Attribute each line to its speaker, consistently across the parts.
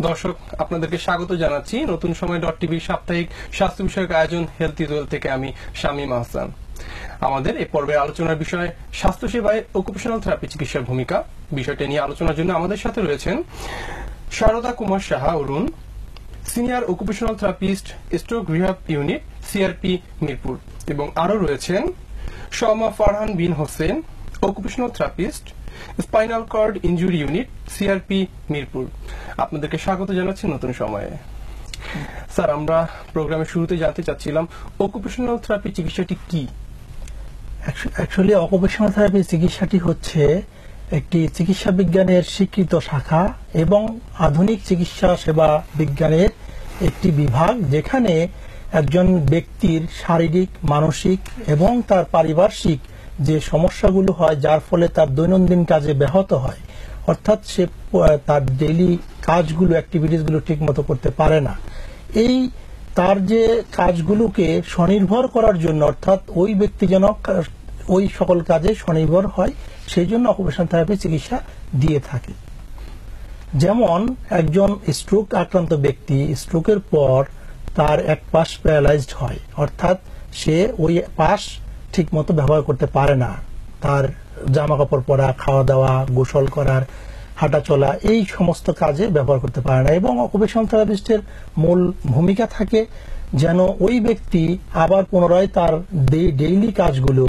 Speaker 1: দর্শক আপনাদেরকে স্বাগত জানাচ্ছি নতুন সময় .টিভির সাপ্তাহিক স্বাস্থ্য বিষয়ক আয়োজন হেলথ ইজওয়েল থেকে আমি শামীম আহসান। আমাদের এই পর্বের আলোচনার বিষয় স্বাস্থ্য সেবায় অকুপেশনাল থেরাপি চিকিৎসার ভূমিকা। বিষয়টি নিয়ে আলোচনার জন্য আমাদের সাথে রয়েছেন Sharda Kumar Saha Arun, senior occupational therapist, stroke rehab unit, CRP Mirpur, এবং আরো রয়েছেন Shama Farhan bin Hossain, occupational therapist, spinal cord injury unit, CRP Mirpur. আপনাদেরকে স্বাগত জানাচ্ছি নতুন সময়ে। স্যার, আমরা প্রোগ্রামের শুরুতে জানতে চাচ্ছিলাম অকুপেশনাল থেরাপি চিকিৎসাটি কি?
Speaker 2: অ্যাকচুয়ালি অকুপেশনাল থেরাপি চিকিৎসাটি হচ্ছে একটি চিকিৎসা বিজ্ঞানের স্বীকৃত শাখা এবং আধুনিক চিকিৎসা সেবা বিজ্ঞানের একটি বিভাগ, যেখানে একজন ব্যক্তির শারীরিক, মানসিক এবং তার পারিপার্শ্বিক যে সমস্যাগুলো হয়, যার ফলে তার দৈনন্দিন কাজে ব্যাহত হয়, অর্থাৎ সে তার ডেইলি কাজগুলো, অ্যাক্টিভিটিসগুলো ঠিক মতো করতে পারে না। এই তার যে কাজগুলোকে স্বনির্ভর করার জন্য, অর্থাৎ ওই ব্যক্তি যেন ওই সকল কাজে স্বনির্ভর হয়, সেই জন্য অকুপেশনাল থেরাপি চিকিৎসা দিয়ে থাকে। যেমন একজন স্ট্রোক আক্রান্ত ব্যক্তি, স্ট্রোকের পর তার এক পাশ প্যারালাইজড হয়, অর্থাৎ সে ওই পাশ ঠিক মতো ব্যবহার করতে পারে না। তার জামা কাপড় পরা, খাওয়া দাওয়া, গোসল করার, হাঁটা চলা, এই সমস্ত কাজে ব্যবহার করতে পারে না। এবং অকুপেশনাল থেরাপিস্টের মূল ভূমিকা থাকে যেন ওই ব্যক্তি আবার পুনরায় তার ডেইলি কাজগুলো,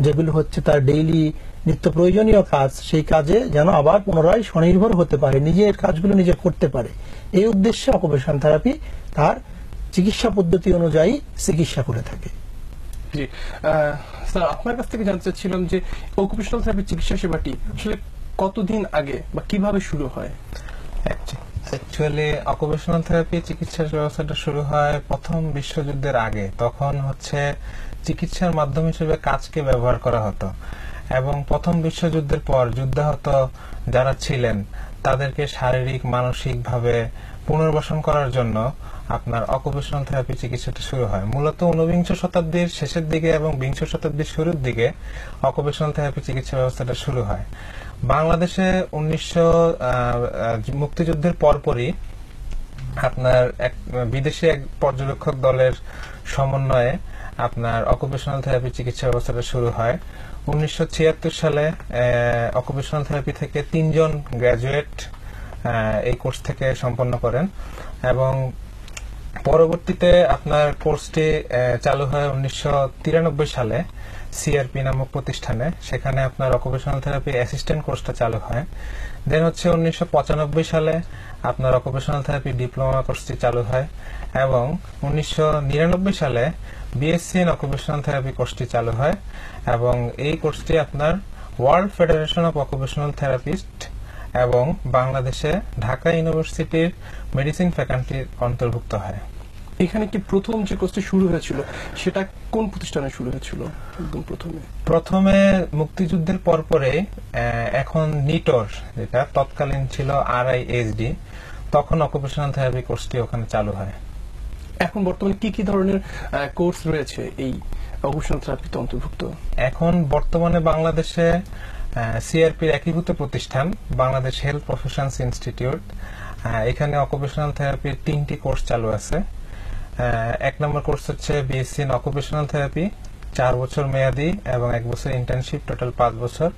Speaker 2: যেগুলো হচ্ছে তার ডেইলি নিত্য প্রয়োজনীয় কাজ, সেই কাজে যেন আবার পুনরায় স্বনির্ভর হতে পারে, নিজের কাজগুলো নিজে করতে পারে। এই উদ্দেশ্যে অকুপেশনাল থেরাপি তার চিকিৎসা পদ্ধতি অনুযায়ী চিকিৎসা করে থাকে।
Speaker 1: জি স্যার, আপনার কাছ থেকে জানতে চাচ্ছিলাম যে অকুপেশনাল থেরাপি চিকিৎসা সেবাটি আসলে কতদিন আগে বা কিভাবে শুরু হয়?
Speaker 3: অ্যাকচুয়ালি অকুপেশনাল থেরাপি চিকিৎসার ব্যবস্থাটা শুরু হয় প্রথম বিশ্বযুদ্ধের আগে। তখন হচ্ছে চিকিৎসার মাধ্যম হিসেবে কাজকে ব্যবহার করা হতো, এবং প্রথম বিশ্বযুদ্ধের পর যুদ্ধাহত যারা ছিলেন তাদেরকে শারীরিক, মানসিক ভাবে পুনর্বাসন করার জন্য আপনার অকুপেশনাল থেরাপি চিকিৎসাটা শুরু হয়। মূলত ঊনবিংশ শতাব্দীর শেষের দিকে এবং বিংশ শতাব্দীর শুরুর দিকে অকুপেশনাল থেরাপি চিকিৎসা ব্যবস্থাটা শুরু হয়। বাংলাদেশে মুক্তিযুদ্ধের পরপরই আপনার বিদেশি এক পর্যবেক্ষক দলের সমন্বয়ে আপনার অকুপেশনাল থেরাপি চিকিৎসা ব্যবস্থাটা শুরু হয়। 1976 সালে অকুপেশনাল থেরাপি থেকে 3 জন গ্রাজুয়েট এই কোর্স থেকে সম্পন্ন করেন, এবং পরবর্তীতে আপনার কোর্সটি চালু হয় 1993 সালে সিআরপি নামক প্রতিষ্ঠানে। সেখানে আপনার অকুপেশনাল থেরাপি অ্যাসিস্ট্যান্ট কোর্সটা চালু হয়। দেন হচ্ছে 1995 সালে আপনার অকুপেশনাল থেরাপি ডিপ্লোমা কোর্সটি চালু হয়, এবং 1999 সালে বিএসসি ইন অকুপেশনাল থেরাপি কোর্সটি চালু হয়, এবং এই কোর্সটি আপনার world federation of occupational therapist এবং বাংলাদেশে ঢাকা ইউনিভার্সিটির মেডিসিন ফ্যাকাল্টির অন্তর্ভুক্ত হয়।
Speaker 1: এখানে কি প্রথম যে কোর্সটি শুরু হয়েছিল সেটা কোন প্রতিষ্ঠানে শুরু হয়েছিল? একদম
Speaker 3: প্রথমে মুক্তিযুদ্ধের পরপরে, এখন নিটোর যেটা তৎকালীন ছিল RISD, তখন অকুপেশনাল থেরাপি কোর্সটি ওখানে চালু হয়।
Speaker 1: এখন বর্তমানে কি কি ধরনের কোর্স রয়েছে এই অকুপেশনাল থেরাপিতে অন্তর্ভুক্ত?
Speaker 3: এখন বর্তমানে বাংলাদেশে সিআরপির একীভূত প্রতিষ্ঠান বাংলাদেশ হেলথ প্রফেশনস ইনস্টিটিউট, এখানে অকুপেশনাল থেরাপির 3টি কোর্স চালু আছে। 1 নম্বর কোর্স হচ্ছে বিএসসি ইন অকুপেশনাল থেরাপি, 4 বছর মেয়াদী এবং 1 বছর ইন্টার্নশিপ, টোটাল 5 বছর।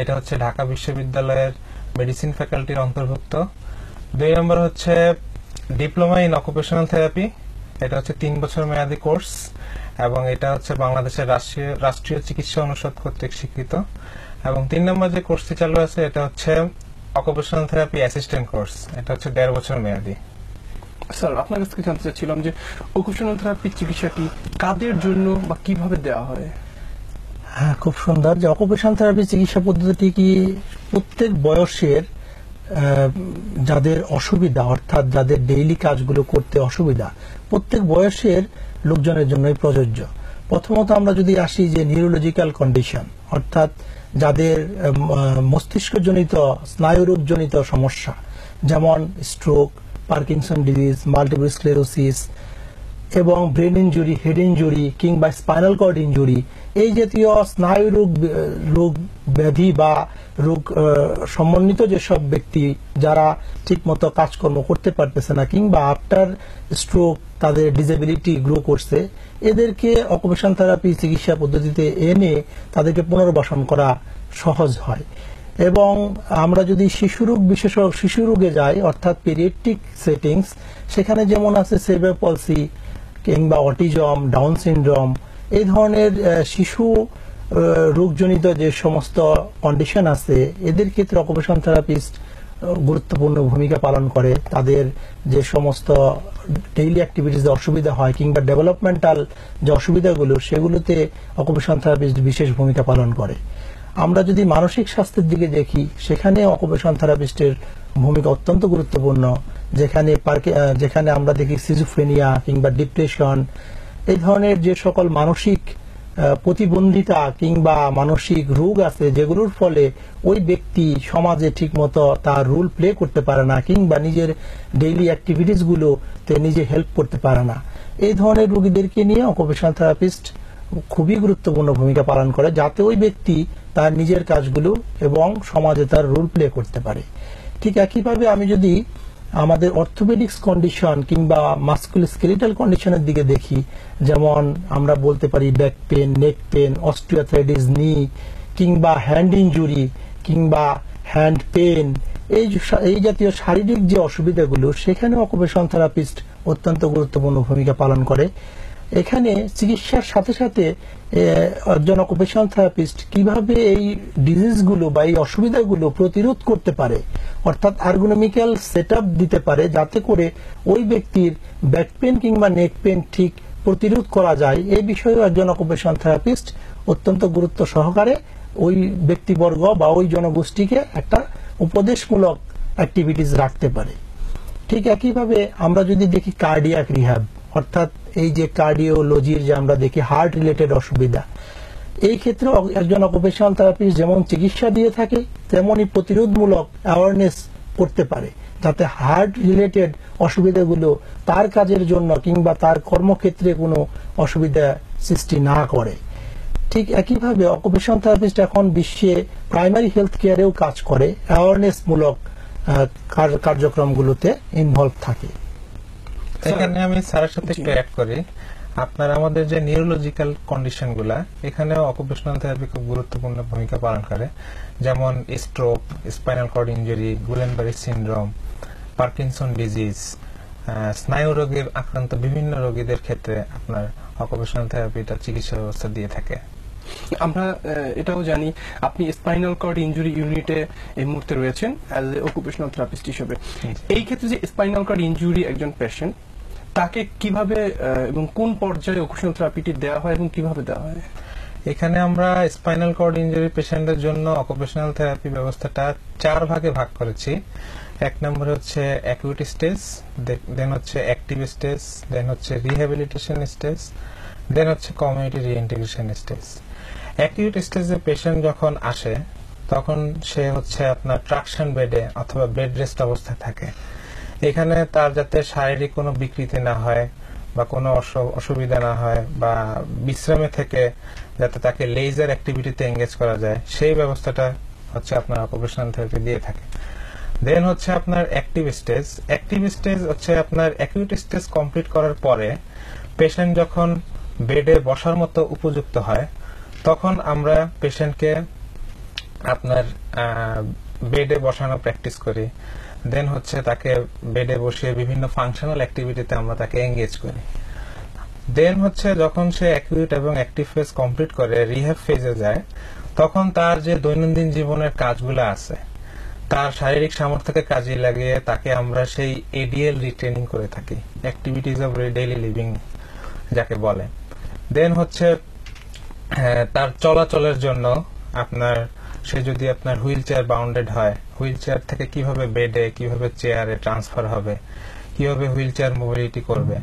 Speaker 3: এটা হচ্ছে ঢাকা বিশ্ববিদ্যালয়ের মেডিসিন ফ্যাকাল্টির অন্তর্ভুক্ত। 2 নম্বর হচ্ছে ডিপ্লোমা ইন অকুপেশনাল থেরাপি, এটা হচ্ছে 3 বছর মেয়াদী কোর্স, এবং এটা হচ্ছে বাংলাদেশের রাষ্ট্রীয় চিকিৎসা অনুষদ কর্তৃক স্বীকৃত। এবং 3 নম্বর যে কোর্সটি চালু আছে এটা হচ্ছে অকুপেশনাল থেরাপি অ্যাসিস্ট্যান্ট কোর্স, এটা হচ্ছে 1.5 বছর মেয়াদী।
Speaker 1: স্যার, আপনার কাছ থেকে জানতে চাচ্ছিলাম যে অকুপেশনাল থেরাপি চিকিৎসাটি কাদের জন্য বা কিভাবে দেওয়া হয়?
Speaker 2: হ্যাঁ, খুব সুন্দর। যে অকুপেশনাল থেরাপি চিকিৎসা পদ্ধতিটি কি প্রত্যেক বয়সের যাদের অসুবিধা, অর্থাৎ যাদের ডেইলি কাজগুলো করতে অসুবিধা, প্রত্যেক বয়সের লোকজনের জন্যই প্রযোজ্য। প্রথমত আমরা যদি আসি যে নিউরোলজিক্যাল কন্ডিশন, অর্থাৎ যাদের মস্তিষ্কজনিত, স্নায়ুরোগজনিত সমস্যা, যেমন stroke, Parkinson disease, multiple sclerosis, এবং ব্রেন ইনজুরি, হেড ইনজুরি কিংবা স্পাইনাল কর্ড ইনজুরি, এই জাতীয় স্নায়ু রোগ ব্যাধি বা রোগ সমন্বিত যেসব ব্যক্তি যারা ঠিকমতো কাজকর্ম করতে পারতেছে না কিংবা আফটার স্ট্রোক তাদের ডিসেবিলিটি গ্রো করছে, এদেরকে অকুপেশন থেরাপি চিকিৎসা পদ্ধতিতে এনে তাদেরকে পুনর্বাসন করা সহজ হয়। এবং আমরা যদি শিশু রোগে যাই, অর্থাৎ পিডিয়াট্রিক সেটিংস, সেখানে যেমন আছে সেরেব্রাল পলসি কিংবা অটিজম, ডাউন সিনড্রোম, এই ধরনের শিশু রোগজনিত যে সমস্ত কন্ডিশন আছে, এদের ক্ষেত্রে অকুপেশন থেরাপিস্ট গুরুত্বপূর্ণ ভূমিকা পালন করে। তাদের যে সমস্ত ডেইলি অ্যাক্টিভিটিস অসুবিধা হয় কিংবা ডেভেলপমেন্টাল যে অসুবিধাগুলো, সেগুলোতে অকুপেশন থেরাপিস্ট বিশেষ ভূমিকা পালন করে। আমরা যদি মানসিক স্বাস্থ্যের দিকে দেখি, সেখানে অকুপেশন থেরাপিস্টের ভূমিকা অত্যন্ত গুরুত্বপূর্ণ। যেখানে আমরা দেখি সিজোফ্রেনিয়া কিংবা ডিপ্রেশন, এই ধরনের যে সকল মানসিক প্রতিবন্ধিতা কিংবা মানসিক রোগ আছে, যেগুলোর ফলে ওই ব্যক্তি সমাজে ঠিকমতো তার রোল প্লে করতে পারে না কিংবা নিজের ডেইলি অ্যাক্টিভিটিস গুলোতে নিজে হেল্প করতে পারে না, এই ধরনের রোগীদেরকে নিয়ে অকুপেশনাল থেরাপিস্ট খুবই গুরুত্বপূর্ণ ভূমিকা পালন করে, যাতে ওই ব্যক্তি তার নিজের কাজগুলো এবং সমাজে তার রোল প্লে করতে পারে। ঠিক একইভাবে আমি যদি আমাদের অর্থোপেডিক্স কন্ডিশন কিংবা মাস্কুলোস্কেলিটাল কন্ডিশনের দিকে দেখি, যেমন আমরা বলতে পারি ব্যাক পেন, নেক পেন, অস্টিওআর্থ্রাইটিস নি, কিংবা হ্যান্ড ইনজুরি কিংবা হ্যান্ড পেন, এই জাতীয় শারীরিক যে অসুবিধাগুলো, সেখানে অকুপেশন থেরাপিস্ট অত্যন্ত গুরুত্বপূর্ণ ভূমিকা পালন করে। এখানে চিকিৎসার সাথে সাথে একজন অকুপেশনাল থেরাপিস্ট কিভাবে এই ডিজিজগুলো বা এই অসুবিধাগুলো প্রতিরোধ করতে পারে, অর্থাৎ আর্গোনমিক্যাল সেটআপ দিতে পারে, যাতে করে ওই ব্যক্তির ব্যাক পেন কিংবা নেক পেন ঠিক প্রতিরোধ করা যায়, এই বিষয়েও একজন অকুপেশনাল থেরাপিস্ট অত্যন্ত গুরুত্ব সহকারে ওই ব্যক্তিবর্গ বা ওই জনগোষ্ঠীকে একটা উপদেশমূলক অ্যাক্টিভিটিস রাখতে পারে। ঠিক একইভাবে আমরা যদি দেখি কার্ডিয়াক রিহ্যাব, অর্থাৎ এই যে কার্ডিওলজির যে আমরা দেখি হার্ট রিলেটেড অসুবিধা, এই ক্ষেত্রে একজন অকুপেশনাল থেরাপিস্ট যেমন চিকিৎসা দিয়ে থাকে, তেমনই প্রতিরোধমূলক অ্যাওয়ারনেস করতে পারে, যাতে হার্ট রিলেটেড অসুবিধাগুলো তার কাজের জন্য কিংবা তার কর্মক্ষেত্রে কোনো অসুবিধা সৃষ্টি না করে। ঠিক একইভাবে অকুপেশনাল থেরাপিস্ট এখন বিশ্বে প্রাইমারি হেলথ কেয়ারেও কাজ করে, অ্যাওয়ারনেসমূলক কার্যক্রমগুলোতে ইনভলভ থাকে।
Speaker 3: এখানে আমি স্যারের সাথে একটু অ্যাড করি, আপনার আমাদের যে নিউরোলজিক্যাল কন্ডিশন গুলা, এখানেও অকুপেশনাল থেরাপি খুব গুরুত্বপূর্ণ ভূমিকা পালন করে, যেমন stroke, spinal cord injury, Guillain Barre syndrome, Parkinson disease, স্নায়ু রোগের আক্রান্ত বিভিন্ন রোগীদের ক্ষেত্রে আপনার অকুপেশনাল থেরাপিটা চিকিৎসা ব্যবস্থা দিয়ে থাকে।
Speaker 1: আমরা এটাও জানি আপনি স্পাইনাল কর্ড ইনজুরি ইউনিটে এই মুহূর্তে রয়েছেন অ্যাজ এ অকুপেশনাল থেরাপিস্ট হিসেবে। এই ক্ষেত্রে যে স্পাইনাল কর্ড ইনজুরি একজন পেশেন্ট, তাকে কিভাবে এবং কোন পর্যায়ে অকুপেশনাল থেরাপিটি দেওয়া হয় এবং কিভাবে দেওয়া হয়?
Speaker 3: এখানে আমরা স্পাইনাল কর্ড ইনজুরি পেশেন্টের জন্য অকুপেশনাল থেরাপি ব্যবস্থাটা 4 ভাগে ভাগ করেছি। 1 নম্বরে হচ্ছে অ্যাকিউট স্টেজ, দেন হচ্ছে অ্যাক্টিভ স্টেজ, দেন হচ্ছে রিহ্যাবিলিটেশন স্টেজ, দেন হচ্ছে কমিউনিটি রিইন্টিগ্রেশন স্টেজ। অ্যাকিউট স্টেজে পেশেন্ট যখন আসে, তখন সে হচ্ছে আপনার ট্রাকশন বেডে অথবা বেড রেস্ট অবস্থায় থাকে। এখানে তার যাতে শারীরিক কোনো বিকৃতি না হয় বা কোনো অসুবিধা না হয়, বা বিশ্রামে থেকে যাতে তাকে লেজার অ্যাক্টিভিটিতে এঙ্গেজ করা যায়, সেই ব্যবস্থাটা হচ্ছে আপনার অকুপেশনাল থেরাপি দিয়ে থাকে। দেন হচ্ছে আপনার অ্যাক্টিভ স্টেজ। অ্যাক্টিভ স্টেজ হচ্ছে আপনার অ্যাকিউট স্টেজ কমপ্লিট করার পরে পেশেন্ট যখন বেডে বসার মতো উপযুক্ত হয়, তখন আমরা পেশেন্টকে আপনার বেডে বসানো প্র্যাকটিস করি। দেন হচ্ছে তাকে বেডে বসিয়ে বিভিন্ন ফাংশনাল অ্যাক্টিভিটিতে আমরা তাকে এঙ্গেজ করি। দেন হচ্ছে যখন সে অ্যাকিউট এবং অ্যাক্টিভ ফেজ কমপ্লিট করে রিহ্যাব ফেজে যায়, তখন তার যে দৈনন্দিন জীবনের কাজগুলো আছে, তার শারীরিক সামর্থ্যকে কাজে লাগিয়ে তাকে আমরা সেই এডিএল রিট্রেনিং করে থাকি, অ্যাক্টিভিটিজ অফ ডেইলি লিভিং যাকে বলে। দেন হচ্ছে তার চলাচলের জন্য আপনার, সে যদি আপনার হুইল চেয়ার বাউন্ডেড হয়, হুইল চেয়ার থেকে কিভাবে বেডে, কিভাবে চেয়ারে ট্রান্সফার হবে, কিভাবে হুইল চেয়ার মোবিলিটি করবে,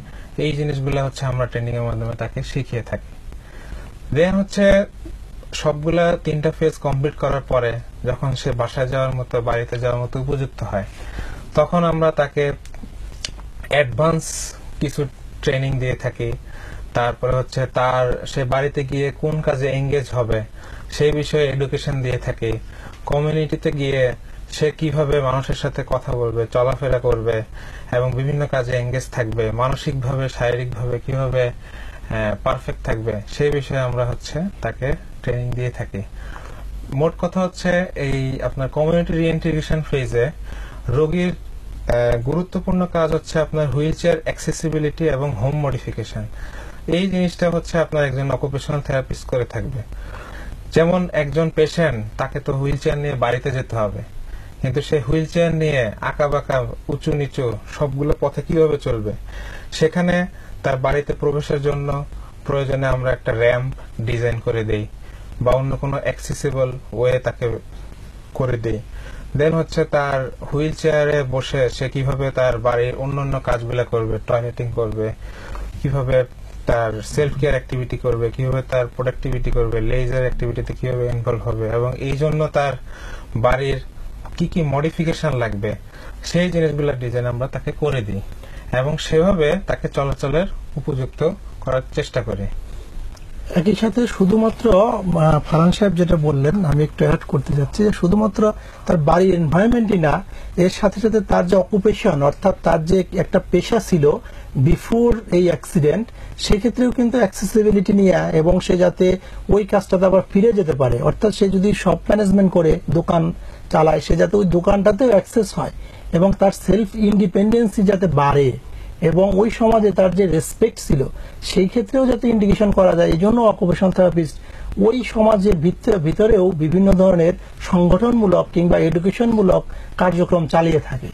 Speaker 3: এই জিনিসগুলো হচ্ছে আমরা ট্রেনিং এর মাধ্যমে তাকে শিখিয়ে থাকি। দেন হচ্ছে সবগুলা 3টা ফেজ কমপ্লিট করার পরে যখন সে বাসায় যাওয়ার মতো, বাড়িতে যাওয়ার মতো উপযুক্ত হয়, তখন আমরা তাকে অ্যাডভান্স কিছু ট্রেনিং দিয়ে থাকি। তারপরে হচ্ছে তার সে বাড়িতে গিয়ে কোন কাজে এঙ্গেজ হবে সেই বিষয়ে এডুকেশন দিয়ে থাকি। কমিউনিটিতে গিয়ে সে কিভাবে মানুষের সাথে কথা বলবে, চলাফেরা করবে এবং বিভিন্ন কাজে এঙ্গেজ থাকবে, মানসিকভাবে শারীরিকভাবে কিভাবে পারফেক্ট থাকবে সেই বিষয়ে আমরা হচ্ছে তাকে ট্রেনিং দিয়ে থাকি। মোট কথা হচ্ছে এই আপনার কমিউনিটি রিইন্টিগ্রেশন ফেজে রোগীর গুরুত্বপূর্ণ কাজ হচ্ছে আপনার হুইল চেয়ার অ্যাক্সেসিবিলিটি এবং হোম মডিফিকেশন। এই জিনিসটা হচ্ছে আপনার একজন অকুপেশনাল থেরাপিস্ট করে থাকবে। যেমন একজন পেশেন্ট, তাকে তো হুইল চেয়ার নিয়ে বাড়িতে যেতে হবে, কিন্তু সে হুইল চেয়ার নিয়ে আঁকা বাঁকা উঁচু নিচু সবগুলো পথে কিভাবে চলবে, সেখানে তার বাড়িতে প্রবেশের জন্য প্রয়োজনে আমরা একটা র্যাম্প ডিজাইন করে দেই বা অন্য কোনো অ্যাক্সেসিবল ওয়ে তাকে করে দেই। দেন হচ্ছে তার হুইল চেয়ারে বসে সে কিভাবে তার বাড়ির অন্যান্য কাজগুলো করবে, টয়লেটিং করবে, কিভাবে তার সেলফ কেয়ার অ্যাক্টিভিটি করবে, কিভাবে তার প্রোডাক্টিভিটি করবে, লেজার অ্যাক্টিভিটিতে কিভাবে ইনভলভ হবে এবং এই জন্য তার বাড়ির কি কি মডিফিকেশন লাগবে সেই জিনিসগুলো ডিজাইন আমরা তাকে করে দিই এবং সেভাবে তাকে চলাচলের উপযুক্ত করার চেষ্টা করি।
Speaker 2: একই সাথে শুধুমাত্র ফারহান সাহেব যেটা বললেন, আমি একটু অ্যাড করতে যাচ্ছি যে শুধুমাত্র তার বাড়ির এনভায়রনমেন্টই না, এর সাথে সাথে তার যে অকুপেশন অর্থাৎ তার যে একটা পেশা ছিল বিফোর এই অ্যাক্সিডেন্ট, সেক্ষেত্রেও কিন্তু অ্যাক্সেসিবিলিটি নিয়ে এবং সে যাতে ওই কাজটাতে আবার ফিরে যেতে পারে, অর্থাৎ সে যদি শপ ম্যানেজমেন্ট করে দোকান চালায় সে যাতে ওই দোকানটাতেও অ্যাক্সেস হয় এবং তার সেলফ ইন্ডিপেন্ডেন্সি যাতে বাড়ে এবং ওই সমাজে তার যে রেসপেক্ট ছিল সেই ক্ষেত্রেও যাতে ইন্ডিকেশন করা যায়। এই জন্য অকুপেশনাল থেরাপিস্ট ওই সমাজের ভিতরেও বিভিন্ন ধরনের সংগঠনমূলক কিংবা এডুকেশনমূলক কার্যক্রম চালিয়ে থাকে।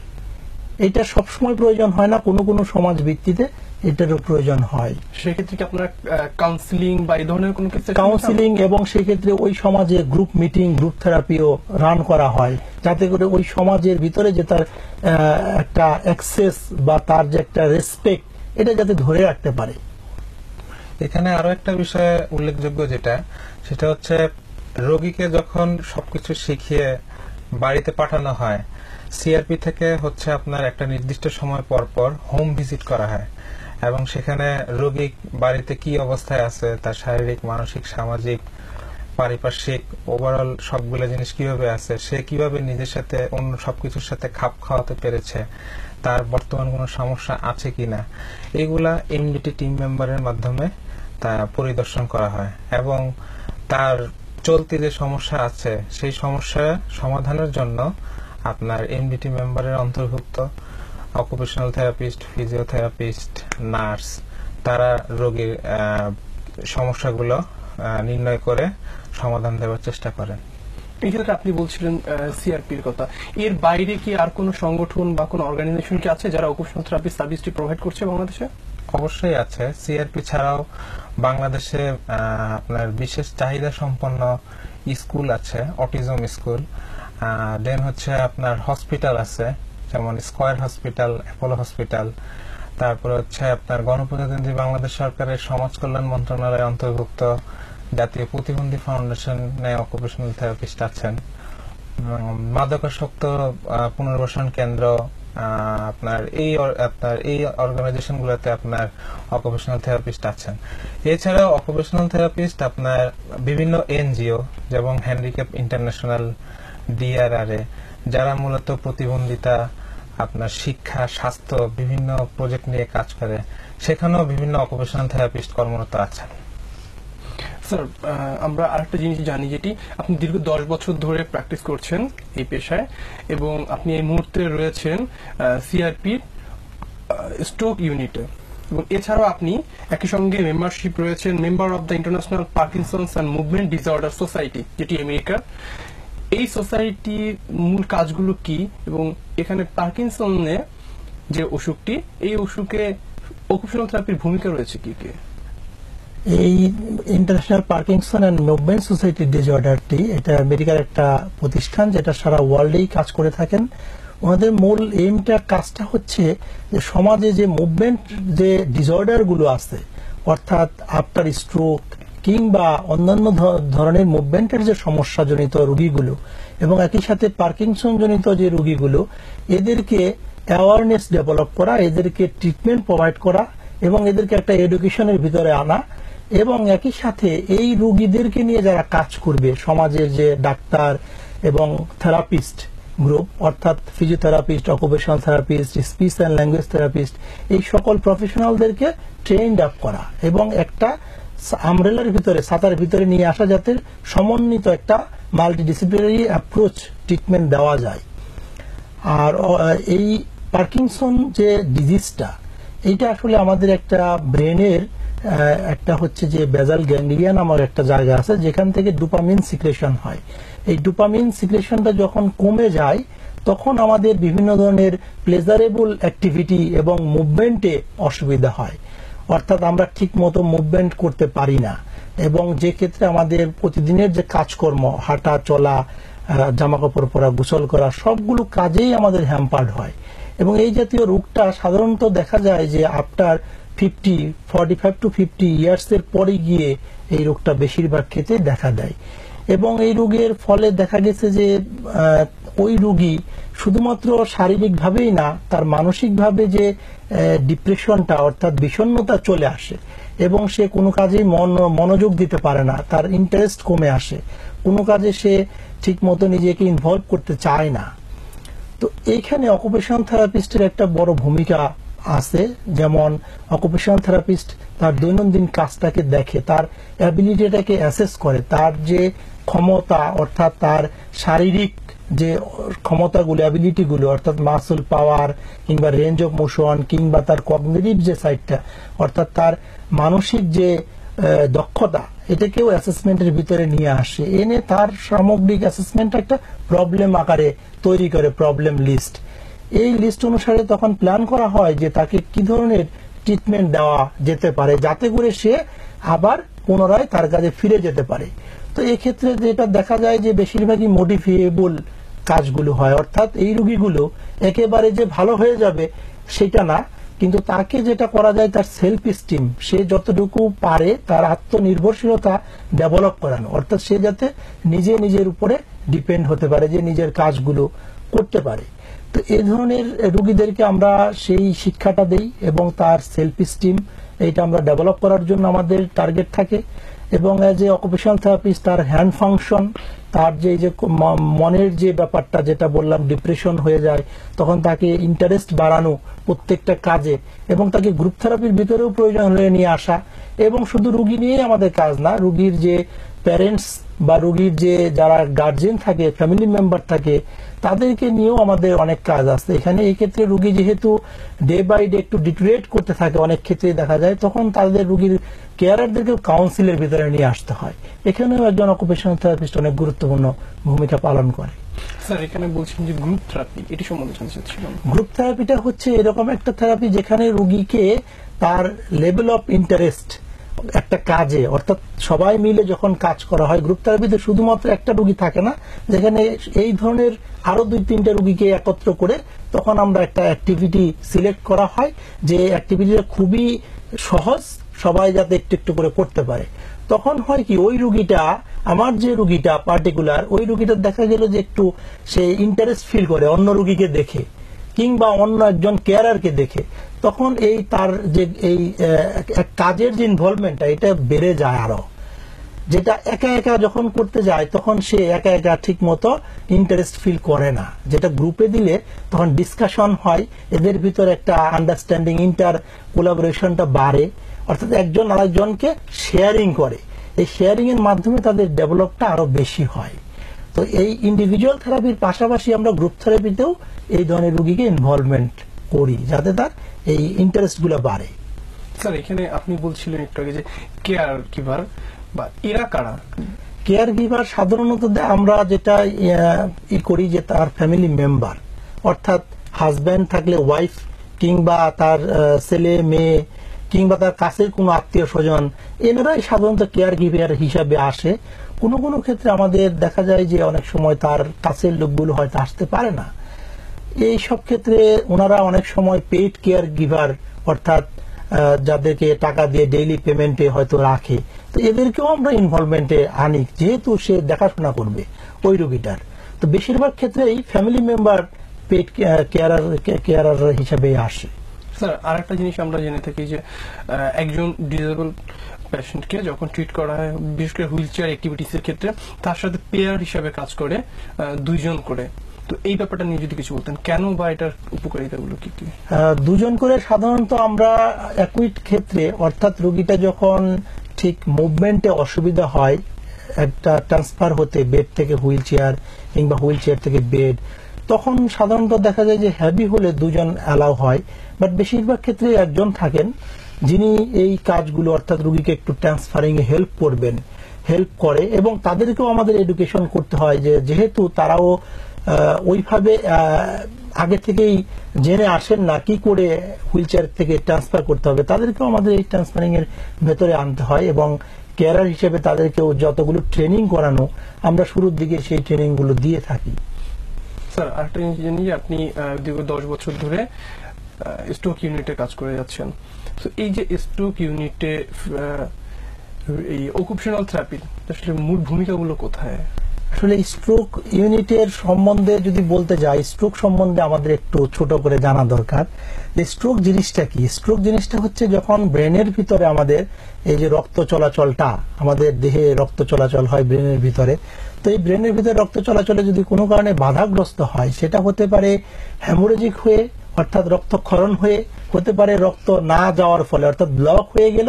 Speaker 2: এটা সবসময় প্রয়োজন হয় না, কোনো কোনো সমাজ ভিত্তিতে এটারও প্রয়োজন হয়।
Speaker 1: সেক্ষেত্রে কি আপনারা কাউন্সিলিং বা এই ধরনের কোনো কিছু?
Speaker 2: কাউন্সিলিং এবং সেক্ষেত্রে ওই সমাজে গ্রুপ মিটিং, গ্রুপ থেরাপিও রান করা হয়, যাতে করে ওই সমাজের ভিতরে যে তার একটা অ্যাক্সেস বা তার যে একটা রেসপেক্ট এটা যাতে ধরে রাখতে পারে।
Speaker 3: এখানে আরো একটা বিষয় উল্লেখযোগ্য সেটা হচ্ছে রোগীকে যখন সবকিছু শিখিয়ে বাড়িতে পাঠানো হয়, সিআরপি থেকে হচ্ছে আপনার একটা নির্দিষ্ট সময় পর পর হোম ভিজিট করা হয় এবং সেখানে রোগী বাড়িতে কি অবস্থায় আছে, তার শারীরিক, মানসিক, সামাজিক, পারিপার্শ্বিক ওভারঅল সবগুলো জিনিস কিভাবে আছে, সে কিভাবে নিজের সাথে অন্য সবকিছুর সাথে খাপ খাওয়াতে পেরেছে, তার বর্তমান কোনো সমস্যা আছে কিনা, এগুলা এমডিটি টিম মেম্বারের মাধ্যমে তা পরিদর্শন করা হয় এবং তার চলতি যে সমস্যা আছে সেই সমস্যা সমাধানের জন্য আপনার এমডিটি মেম্বারের অন্তর্ভুক্ত অকুপেশনাল থেরাপিস্ট, ফিজিওথেরাপিস্ট, নার্স, তারা রোগীর সমস্যাগুলো নির্ণয় করে সমাধান দেওয়ার চেষ্টা করেন।
Speaker 1: এই ক্ষেত্রে আপনি বলছিলেন সিআরপির কথা, এর বাইরে কি আর কোনো সংগঠন বা কোনো অর্গানাইজেশন কি আছে যারা অকুপেশনাল থেরাপি সার্ভিসটি প্রোভাইড করছে বাংলাদেশে?
Speaker 3: অবশ্যই আছে। সিআরপি ছাড়াও বাংলাদেশে আপনার বিশেষ চাহিদা সম্পন্ন স্কুল আছে, অটিজম স্কুল। দেন হচ্ছে আপনার হসপিটাল আছে, যেমন স্কয়ার হসপিটাল, অ্যাপোলো হসপিটাল। তারপরে হচ্ছে আপনার গণপ্রজাতন্ত্রী বাংলাদেশ সরকারের সমাজ কল্যাণ মন্ত্রণালয়ের অন্তর্ভুক্ত জাতীয় প্রতিবন্ধী ফাউন্ডেশনে অকুপেশনাল থেরাপিস্ট আছেন। মাদকাসক্ত পুনর্বাসন কেন্দ্র, আপনার এই অর্গানাইজেশন গুলোতে আপনার অকুপেশনাল থেরাপিস্ট আছেন। এছাড়াও অকুপেশনাল থেরাপিস্ট আপনার বিভিন্ন এনজিও যেমন হ্যান্ডিক্যাপ ইন্টারন্যাশনাল, ডিআরআরএ, যারা মূলত প্রতিবন্ধিতা, আপনার শিক্ষা, স্বাস্থ্য বিভিন্ন প্রজেক্ট নিয়ে কাজ করে, সেখানেও বিভিন্ন অকুপেশনাল থেরাপিস্ট কর্মরত আছেন।
Speaker 1: স্যার, আমরা আরেকটা জিনিস জানি, যেটি আপনি দীর্ঘ 10 বছর ধরে প্র্যাকটিস করছেন এই পেশায় এবং আপনি এই মুহূর্তে রয়েছেন সিআরপির স্ট্রোক ইউনিটে এবং এছাড়াও আপনি একই সঙ্গে মেম্বারশিপ রয়েছেন member of the international Parkinson's and movement disorder society, যেটি আমেরিকার। এই সোসাইটির মূল কাজগুলো কি এবং এখানে পার্কিনসনের যে অসুখটি, এই অসুখে অকুপেশনাল থেরাপির ভূমিকা রয়েছে কি কি?
Speaker 2: এই International Parkinson and Movement Society ডিসঅর্ডারটি এটা আমেরিকার একটা প্রতিষ্ঠান যেটা সারা ওয়ার্ল্ডেই কাজ করে থাকেন। ওনাদের মূল এইমটা, কাজটা হচ্ছে যে সমাজে যে মুভমেন্ট যে ডিসঅর্ডার গুলো আছে, অর্থাৎ আফটার স্ট্রোক কিংবা অন্যান্য ধরনের মুভমেন্টের যে সমস্যাজনিত রোগীগুলো এবং একই সাথে পার্কিনসন জনিত যে রোগীগুলো, এদেরকে অ্যাওয়ারনেস ডেভেলপ করা, এদেরকে ট্রিটমেন্ট প্রোভাইড করা এবং এদেরকে একটা এডুকেশনের ভিতরে আনা, এবং একই সাথে এই রোগীদেরকে নিয়ে যারা কাজ করবে, সমাজের যে ডাক্তার এবং থেরাপিস্ট গ্রুপ, অর্থাৎ physiotherapist, occupational therapist, speech and language therapist, এই সকল প্রফেশনালদেরকে ট্রেন্ড আপ করা এবং একটা আমব্রেলার ভিতরে, ছাতার ভিতরে নিয়ে আসা, যাতে সমন্বিত একটা মাল্টিডিসিপ্লিনারি অ্যাপ্রোচ ট্রিটমেন্ট দেওয়া যায়। আর এই পার্কিনসন যে ডিজিজটা, এইটা আসলে আমাদের একটা ব্রেনের একটা হচ্ছে যে বেজাল গ্যাংলিয়া নামক একটা জায়গা আছে, যেখান থেকে ডোপামিন সিক্রেশন হয়। এই ডোপামিন সিক্রেশনটা যখন কমে যায়, তখন আমাদের বিভিন্ন ধরনের প্লেজারেবল অ্যাক্টিভিটি এবং মুভমেন্টে অসুবিধা হয়, অর্থাৎ আমরা ঠিক মতো মুভমেন্ট করতে পারি না, এবং যে ক্ষেত্রে আমাদের প্রতিদিনের যে কাজকর্ম, হাঁটা চলা, জামা কাপড় পরা, গোসল করা, সবগুলো কাজেই আমাদের হ্যাম্পার্ড হয়। এবং এই জাতীয় রোগটা সাধারণত দেখা যায় যে আফটার 45 to 50 ইয়ার্স এর পরে গিয়ে এই রোগটা বেশিরভাগ ক্ষেত্রে দেখা দেয়। এবং এই রোগের ফলে দেখা গেছে যে ওই রোগী শুধুমাত্র শারীরিকভাবেই না, তার মানসিকভাবে যে ডিপ্রেশনটা অর্থাৎ বিষণ্ণতা চলে আসে, এবং সে কোনো কাজেই মনোযোগ দিতে পারে না, তার ইন্টারেস্ট কমে আসে, কোনো কাজে সে ঠিক মতো নিজেকে ইনভলভ করতে চায় না। তো এইখানে অকুপেশনাল থেরাপিস্টের একটা বড় ভূমিকা আছে। যেমন অকুপেশনাল থেরাপিস্ট তার দৈনন্দিন কাজটাকে দেখে, তার অ্যাবিলিটিটাকে অ্যাসেস করে, তার যে ক্ষমতা অর্থাৎ তার শারীরিক যে ক্ষমতাগুলো, অ্যাবিলিটিগুলো অর্থাৎ মাসল পাওয়ার কিংবা রেঞ্জ অফ মোশন কিংবা তার কগনিটিভ যে সাইডটা অর্থাৎ তার মানসিক যে দক্ষতা, এটাকেও অ্যাসেসমেন্টের ভিতরে নিয়ে আসে, এনে তার সামগ্রিক অ্যাসেসমেন্ট একটা প্রবলেম আকারে তৈরি করে, প্রবলেম লিস্ট। এই লিস্ট অনুসারে তখন প্ল্যান করা হয় যে তাকে কি ধরনের ট্রিটমেন্ট দেওয়া যেতে পারে, যাতে করে সে আবার পুনরায় তার কাজে ফিরে যেতে পারে। তো এই ক্ষেত্রে যেটা দেখা যায় যে বেশিরভাগই মডিফিয়েবল কাজগুলো হয়, অর্থাৎ এই রোগীগুলো একেবারে যে ভালো হয়ে যাবে সেটা না, কিন্তু তাকে যেটা করা যায় তার সেলফ স্টিম, সে যতটুকু পারে তার আত্মনির্ভরশীলতা ডেভেলপ করানো, অর্থাৎ সে যাতে নিজের উপরে ডিপেন্ড হতে পারে, যে নিজের কাজগুলো করতে পারে। তো এই ধরনের রোগীদেরকে আমরা সেই শিক্ষাটা দেই এবং তার সেলফ স্টিম এইটা আমরা ডেভেলপ করার জন্য আমাদের টার্গেট থাকে। এবং যে অকুপেশনাল থেরাপিস্ট, তার হ্যান্ড ফাংশন, তার যে মনের যে ব্যাপারটা যেটা বললাম ডিপ্রেশন হয়ে যায়, তখন তাকে ইন্টারেস্ট বাড়ানো প্রত্যেকটা কাজে, এবং তাকে গ্রুপ থেরাপির ভিতরেও প্রয়োজন হলে নিয়ে আসা। এবং শুধু রোগী নিয়েই আমাদের কাজ না, রোগীর যে প্যারেন্টস বা রোগীর যে যারা গার্জিয়ান থাকে, ফ্যামিলি মেম্বার থাকে, তাদেরকে নিয়েও আমাদের অনেক কাজ আছে এখানে। এই ক্ষেত্রে রোগী যেহেতু ডে বাই ডে একটু ডিটোরিয়েট করতে থাকে, অনেক ক্ষেত্রে দেখা যায়, তখন তাদের রোগীর কেয়ারারদেরকেও কাউন্সিলের ভিতরে নিয়ে আসতে হয়। এখানেও একজন অকুপেশনাল থেরাপিস্ট অনেক গুরুত্বপূর্ণ ভূমিকা পালন করে।
Speaker 1: স্যার, এখানে বলছেন যে গ্রুপ থেরাপি, এটি সম্বন্ধে জানতে চাচ্ছিলাম।
Speaker 2: গ্রুপ থেরাপিটা হচ্ছে এরকম একটা থেরাপি যেখানে রোগীকে তার লেভেল অফ ইন্টারেস্ট একটা কাজে, অর্থাৎ সবাই মিলে যখন কাজ করা হয়, গ্রুপ থেরাপিতে শুধুমাত্র একটা রোগী থাকে না, যেখানে এই ধরনের আরো 2-3টা রোগীকে একত্র করে তখন আমরা একটা অ্যাক্টিভিটি সিলেক্ট করা হয়, যে অ্যাক্টিভিটিটা খুবই সহজ, সবাই যাতে একটু একটু করে করতে পারে। তখন হয় কি, ওই রোগীটা, আমার যে রোগীটা পার্টিকুলার, ওই রোগীটা দেখা গেল যে একটু সে ইন্টারেস্ট ফিল করে অন্য রোগীকে দেখে কিংবা অন্য একজন কেয়ারারকে দেখে, তখন এই তার যে এই কাজের যে ইনভলভমেন্টটা এটা বেড়ে যায় আরো। যেটা একা একা যখন করতে যায় তখন সে একা একা ঠিক মতো ইন্টারেস্ট ফিল করে না, যেটা গ্রুপে দিলে তখন ডিসকাশন হয়, এদের ভিতরে একটা আন্ডারস্ট্যান্ডিং, ইন্টার কোলাবোরেশনটা বাড়ে, অর্থাৎ একজন আরেকজনকে শেয়ারিং করে, এই শেয়ারিং এর মাধ্যমে তাদের ডেভেলপটা আরো বেশি হয়। তো এই ইন্ডিভিজুয়াল থেরাপির পাশাপাশি আমরা গ্রুপ থেরাপিতেও এই ধরনের রোগীকে ইনভলভমেন্ট করি, যাতে তার এই ইন্টারেস্ট গুলো বাড়ে।
Speaker 1: স্যার, এখানে আপনি বলছিলেন একটু আগে যে কেয়ার গিভার বা এরা কারা?
Speaker 2: কেয়ার গিভার সাধারণত আমরা যেটা করি যে তার ফ্যামিলি মেম্বার, অর্থাৎ হাজব্যান্ড থাকলে ওয়াইফ কিংবা তার ছেলে মেয়ে কিংবা তার কাছের কোনো আত্মীয় স্বজন, এনারাই সাধারণত কেয়ার গিভার হিসাবে আসে। কোনো কোনো ক্ষেত্রে আমাদের দেখা যায় যে অনেক সময় তার কাছের লোকগুলো হয়তো আসতে পারে না, এই সব ক্ষেত্রে ওনারা অনেক সময় পেইড কেয়ার গিভার, অর্থাৎ যাদেরকে টাকা দিয়ে ডেইলি পেমেন্টে হয়তো রাখে, তো এদেরকেও আমরা ইনভলভমেন্টে আনি, যেহেতু সে দেখাশোনা করবে ওই রোগীটার। তো বেশিরভাগ ক্ষেত্রেই ফ্যামিলি মেম্বার পেইড কেয়ারার হিসাবে আসে।
Speaker 1: স্যার আরেকটা জিনিস আমরা জেনে থাকি যে একজন ডিসেবল পেশেন্টকে যখন ট্রিট করা হয়, বিশেষ করে হুইল চেয়ার অ্যাক্টিভিটিস এর ক্ষেত্রে তার সাথে পেয়ার হিসাবে কাজ করে দুইজন করে। তো এই ব্যাপারটা নিয়ে যদি কিছু বলতেন, কেন বা এটার উপকারিতাগুলো কি কি?
Speaker 2: দুজন করে সাধারণত আমরা একই ক্ষেত্রে, অর্থাৎ রোগীটা যখন ঠিক মুভমেন্টে অসুবিধা হয়, একটা ট্রান্সফার হতে বেড থেকে হুইল চেয়ার কিংবা হুইল চেয়ার থেকে বেড, তখন সাধারণত দেখা যায় যে হেভি হলে দুজন অ্যালাউ হয়, বাট বেশিরভাগ ক্ষেত্রে একজন থাকেন যিনি এই কাজগুলো অর্থাৎ রোগীকে একটু ট্রান্সফারিং এ হেল্প করে। এবং তাদেরকেও আমাদের এডুকেশন করতে হয় যে যেহেতু তারাও ওইভাবে আগে থেকেই জেনে আসেন না কি করে হুইল চেয়ার থেকে ট্রান্সফার করতে হবে, তাদেরকেও আমাদের এই ট্রান্সফারিং এর ভেতরে আনতে হয় এবং কেয়ারার হিসেবে তাদেরকেও যতগুলো ট্রেনিং করানো আমরা শুরুর দিকে সেই ট্রেনিং গুলো দিয়ে থাকি।
Speaker 1: স্যার আরেকটা জিনিস জানি যে আপনি দীর্ঘ 10 বছর ধরে স্ট্রোক ইউনিটে কাজ করে যাচ্ছেন। তো এই যে স্ট্রোক ইউনিটে এই অকুপেশনাল থেরাপির আসলে মূল ভূমিকাগুলো কোথায়?
Speaker 2: আসলে স্ট্রোক ইউনিটের সম্বন্ধে যদি বলতে যাই, স্ট্রোক সম্বন্ধে আমাদের একটু ছোট করে জানা দরকার যে স্ট্রোক জিনিসটা কি। স্ট্রোক জিনিসটা হচ্ছে যখন ব্রেনের ভিতরে আমাদের এই যে রক্ত চলাচলটা, আমাদের দেহে রক্ত চলাচল হয় ব্রেনের ভিতরে, তো এই ব্রেনের ভিতরে রক্ত চলাচলে যদি কোনো কারণে বাধাগ্রস্ত হয়, সেটা হতে পারে হ্যামোরেজিক হয়ে অর্থাৎ রক্তক্ষরণ হয়ে, হতে পারে রক্ত না যাওয়ার ফলে অর্থাৎ ব্লক হয়ে গেল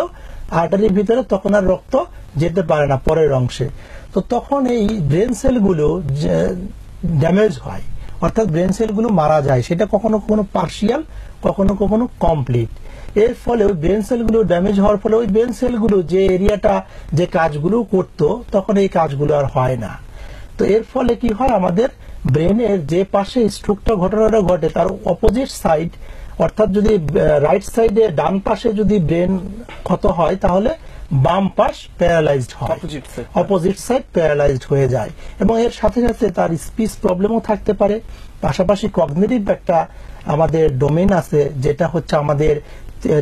Speaker 2: আর্টারির ভিতরে, তখন আর রক্ত যেতে পারে না পরের অংশে। তো তখন এই ব্রেন সেলগুলো ড্যামেজ হয়, অর্থাৎ ব্রেন সেলগুলো মারা যায়, সেটা কখনো কখনো পার্শিয়াল, কখনো কখনো কমপ্লিট। এর ফলে ওই ব্রেন সেলগুলো ড্যামেজ হওয়ার ফলে ওই ব্রেন সেলগুলো যে এরিয়াটা যে কাজগুলো করতো তখন এই কাজগুলো আর হয় না। তো এর ফলে কি হয়, আমাদের ব্রেনের যে পাশে স্ট্রোকটা ঘটনাটা ঘটে তার অপোজিট সাইড, অর্থাৎ যদি রাইট সাইডে ডান পাশে যদি ব্রেন ক্ষত হয় তাহলে বাম পাশ প্যারালাইজড হয়, অপোজিট সাইড প্যারালাইজড হয়ে যায়। এবং এর সাথে সাথে তার স্পিচ প্রবলেমও থাকতে পারে। পাশাপাশি কগনিটিভ একটা আমাদের ডোমেইন আছে, যেটা হচ্ছে আমাদের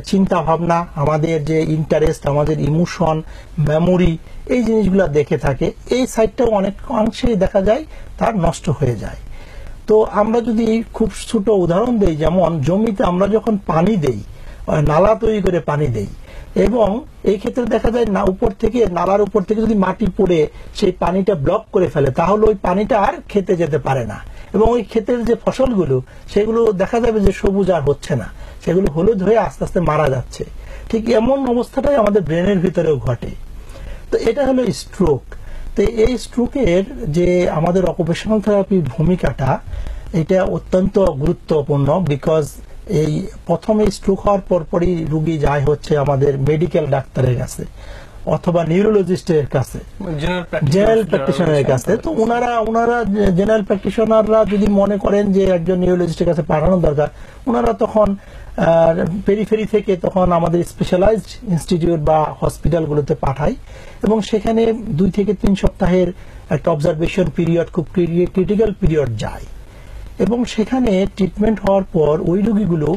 Speaker 2: চিন্তা ভাবনা, আমাদের যে ইন্টারেস্ট, আমাদের ইমোশন, মেমোরি, এই জিনিসগুলো দেখে থাকে। এই সাইডটাও অনেক অংশেই দেখা যায় তার নষ্ট হয়ে যায়। তো আমরা যদি খুব ছোট উদাহরণ দেই, যেমন জমিতে আমরা যখন পানি দেই, নালা তৈরি করে পানি দেই, এবং এই ক্ষেত্রে দেখা যায় না উপর থেকে, নালার উপর থেকে যদি মাটি পড়ে সেই পানিটা ব্লক করে ফেলে, তাহলে ওই পানিটা আর খেতে যেতে পারে না, এবং ওই ক্ষেতের যে ফসলগুলো সেগুলো দেখা যাবে যে সবুজ আর হচ্ছে না, সেগুলো হলুদ হয়ে আস্তে আস্তে মারা যাচ্ছে। ঠিক এমন অবস্থাটাই আমাদের ব্রেনের ভিতরেও ঘটে। তো এটা হলো স্ট্রোক। তো এই স্ট্রোকের যে আমাদের অকুপেশনাল থেরাপির ভূমিকাটা, এটা অত্যন্ত গুরুত্বপূর্ণ। বিকজ এই প্রথমে স্ট্রোক হওয়ার পরপরই রুগী যায় হচ্ছে আমাদের মেডিকেল ডাক্তারের কাছে অথবা নিউরোলজিস্টের কাছে, জেনারেল প্র্যাকটিশনারের কাছে। তো ওনারা জেনারেল প্র্যাকটিশনাররা যদি মনে করেন যে একজন নিউরোলজিস্টের কাছে পাঠানো দরকার, ওনারা তখন পেরিফেরি থেকে তখন আমাদের স্পেশালাইজড ইনস্টিটিউট বা হসপিটালগুলোতে পাঠায়, এবং সেখানে 2 থেকে 3 সপ্তাহের একটা অবজারভেশন পিরিয়ড, খুব ক্রিটিক্যাল পিরিয়ড যায়। এবং সেখানে ট্রিটমেন্ট হওয়ার পর ওই রোগীগুলো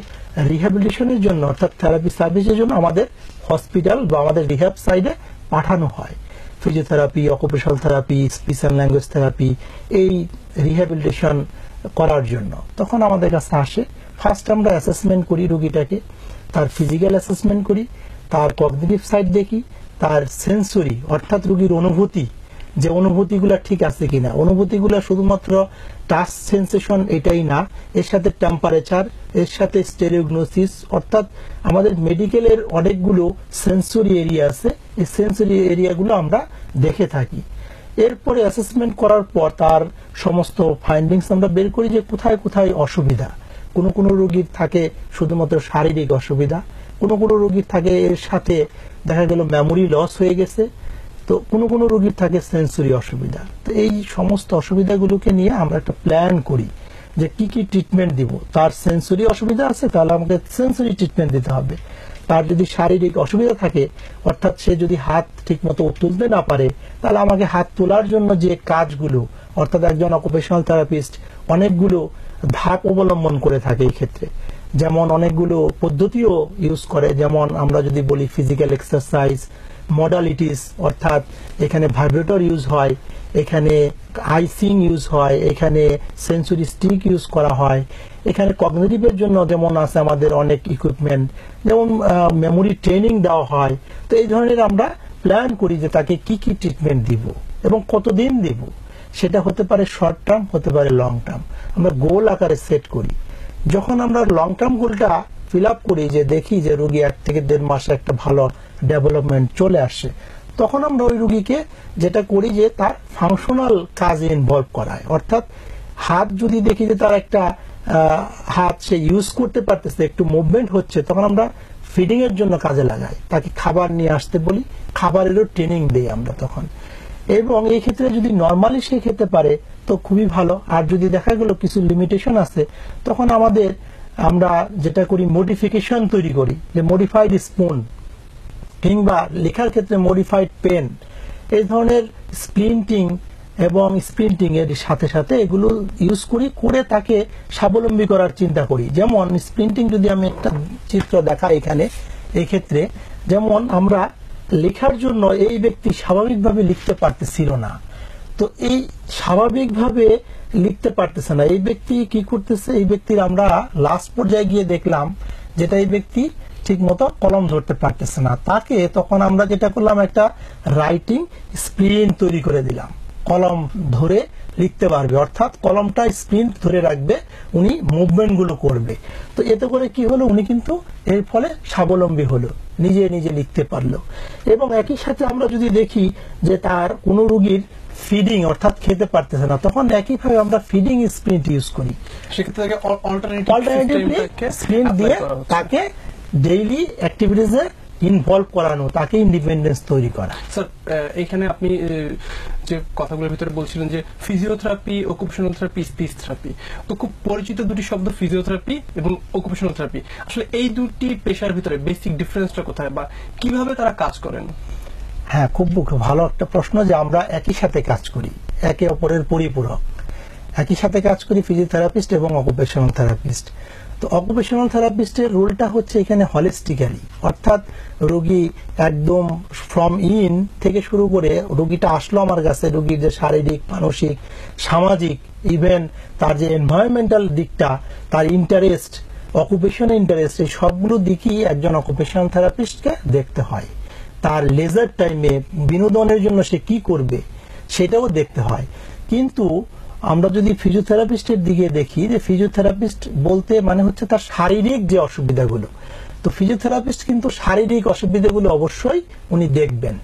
Speaker 2: রিহ্যাবিলিটেশনের জন্য অর্থাৎ থেরাপি সার্ভিসের জন্য আমাদের হসপিটাল বা আমাদের রিহ্যাব সাইডে পাঠানো হয়। Physiotherapy, occupational therapy, speech and language therapy, এই রিহ্যাবিলিটেশন করার জন্য তখন আমাদের কাছে আসে। ফার্স্ট আমরা অ্যাসেসমেন্ট করি রোগীটাকে, তার ফিজিক্যাল অ্যাসেসমেন্ট করি, তার কগনিটিভ সাইড দেখি, তার সেন্সরি অর্থাৎ রোগীর অনুভূতি, যে অনুভূতিগুলো ঠিক আছে কিনা। অনুভূতিগুলো শুধুমাত্র টাচ সেন্সেশন এটাই না, এর সাথে টেম্পারেচার, এর সাথে স্টেরিওগনোসিস, অর্থাৎ আমাদের মেডিকেলের অনেকগুলো সেন্সরি এরিয়া আছে, এই সেন্সরি এরিয়াগুলো আমরা দেখে থাকি। এরপরে অ্যাসেসমেন্ট করার পর তার সমস্ত ফাইন্ডিংস আমরা বের করি যে কোথায় কোথায় অসুবিধা। কোনো কোনো রোগীর থাকে শুধুমাত্র শারীরিক অসুবিধা, কোনো কোনো রোগীর থাকে এর সাথে দেখা গেল মেমোরি লস হয়ে গেছে, তো কোনো কোনো রোগীর থাকে সেন্সরি অসুবিধা। তো এই সমস্ত অসুবিধাগুলোকে নিয়ে আমরা একটা প্ল্যান করি যে কি কি ট্রিটমেন্ট দিব। তার সেন্সরি অসুবিধা আছে তাহলে আমাকে সেন্সরি ট্রিটমেন্ট দিতে হবে। তার যদি শারীরিক অসুবিধা থাকে, অর্থাৎ সে যদি হাত ঠিক মতো তুলতে না পারে, তাহলে আমাকে হাত তোলার জন্য যে কাজগুলো, অর্থাৎ একজন অকুপেশনাল থেরাপিস্ট অনেকগুলো ধাপ অবলম্বন করে থাকে এই ক্ষেত্রে, যেমন অনেকগুলো পদ্ধতিও ইউজ করে। যেমন আমরা যদি বলি ফিজিক্যাল এক্সারসাইজ, মডালিটিস, অর্থাৎ এখানে ভাইব্রেটর ইউজ হয়, এখানে আইসিং ইউজ হয়, এখানে সেন্সরি স্টিক ইউজ করা হয়, এখানে কগনিটিভের জন্য যেমন আছে আমাদের অনেক ইকুইপমেন্ট, যেমন মেমোরি ট্রেনিং দেওয়া হয়। তো এই ধরনের আমরা প্ল্যান করি যে তাকে কি কি ট্রিটমেন্ট দিব এবং কতদিন দিব। সেটা হতে পারে শর্ট টার্ম, হতে পারে লং টার্ম। আমরা গোল আকারে সেট করি। যখন আমরা লং টার্ম গোলটা ফিল আপ করি, যে দেখি যে রোগী 1 থেকে 1.5 মাসে একটা ভালো ডেভেলপমেন্ট চলে আসছে, তখন আমরা ওই রোগীকে যেটা করি যে তার ফাংশনাল কাজে ইনভলভ করায়। অর্থাৎ হাত যদি দেখি যে তার একটা হাত সে ইউজ করতে পারতেছে, একটু মুভমেন্ট হচ্ছে, তখন আমরা ফিডিং এর জন্য কাজে লাগাই। তাকে খাবার নিয়ে আসতে বলি, খাবারেরও ট্রেনিং দেই আমরা তখন। এবং এই ক্ষেত্রে যদি নর্মালি সে খেতে পারে তো খুবই ভালো। আর যদি দেখা গেল কিছু লিমিটেশন আছে, তখন আমরা যেটা করি মডিফিকেশন তৈরি করি, যে মডিফাইড স্পুন কিংবা লেখার ক্ষেত্রে মডিফাইড পেন, এই ধরনের স্প্লিন্টিং এবং স্প্রিন্টিং এর সাথে সাথে এগুলো ইউজ করে তাকে স্বাবলম্বী করার চিন্তা করি। যেমন স্প্রিন্টিং যদি আমি একটা চিত্র দেখা এখানে, এই ক্ষেত্রে যেমন আমরা লেখার জন্য এই ব্যক্তি স্বাভাবিকভাবে লিখতে পারতেছিল না। তো এই স্বাভাবিকভাবে লিখতে পারতেছে না, এই ব্যক্তি কি করতেছে, এই ব্যক্তির আমরা লাস্ট পর্যায়ে গিয়ে দেখলাম যেটা এই ব্যক্তি ঠিক মতো কলম ধরতে পারতেছে না। তাকে তখন আমরা যেটা করলাম, একটা রাইটিং স্প্রিন্ট তৈরি করে দিলাম, কলম ধরে লিখতে পারবে, অর্থাৎ কলমটা স্প্রিন্ট ধরে রাখবে, উনি মুভমেন্ট গুলো করবে। তো এতে করে কি হলো, উনি কিন্তু এর ফলে স্বাবলম্বী হলো, নিজে নিজে লিখতে পারলো। এবং একই সাথে আমরা যদি দেখি যে তার কোন রোগীর ফিডিং অর্থাৎ খেতে পারতেছে না, তখন একইভাবে আমরা ফিডিং স্প্রিন্ট ইউজ করি।
Speaker 1: সেক্ষেত্রে
Speaker 2: অল্টারনেটিভলি স্প্রিন্ট দিয়ে তাকে ডেইলি অ্যাক্টিভিটিসে ইনভলভ করানো, তাকে ইন্ডিপেন্ডেন্স তৈরি করা।
Speaker 1: স্যার, এখানে আপনি যে কথাগুলোর ভিতরে বলছিলেন যে physiotherapy, occupational therapy, speech therapy, তো খুব পরিচিত দুটি শব্দ ফিজিওথেরাপি এবং অকুপেশনাল থেরাপি। আসলে এই দুটি পেশার ভিতরে বেসিক ডিফারেন্সটা কোথায় বা কিভাবে তারা কাজ করেন?
Speaker 2: হ্যাঁ, খুব ভালো একটা প্রশ্ন, যে আমরা একই সাথে কাজ করি, একে অপরের পরিপূরক। একই সাথে কাজ করি ফিজিওথেরাপিস্ট এবং অকুপেশনাল থেরাপিস্ট। তো অকুপেশনাল থেরাপিস্টের রোলটা হচ্ছে এখানে হলিস্টিক্যালি, অর্থাৎ রোগী একদম ফ্রম ইন থেকে শুরু করে রোগীটা আসলো আমার কাছে, রোগীর যে শারীরিক, মানসিক, সামাজিক, ইভেন তার যে এনভায়রনমেন্টাল দিকটা, তার ইন্টারেস্ট, অকুপেশন ইন্টারেস্ট, এই সবগুলো দিকই একজন অকুপেশনাল থেরাপিস্টকে দেখতে হয়। তার লেজার টাইমে বিনোদনের জন্য সে কি করবে সেটাও দেখতে হয়। কিন্তু আমরা যদি ফিজিওথেরাপিস্টের দিকে দেখি, যে ফিজিওথেরাপিস্ট বলতে মানে হচ্ছে তার শারীরিক যে অসুবিধাগুলো, তো ফিজিওথেরাপিস্ট কিন্তু শারীরিক অসুবিধাগুলো অবশ্যই উনি দেখবেন।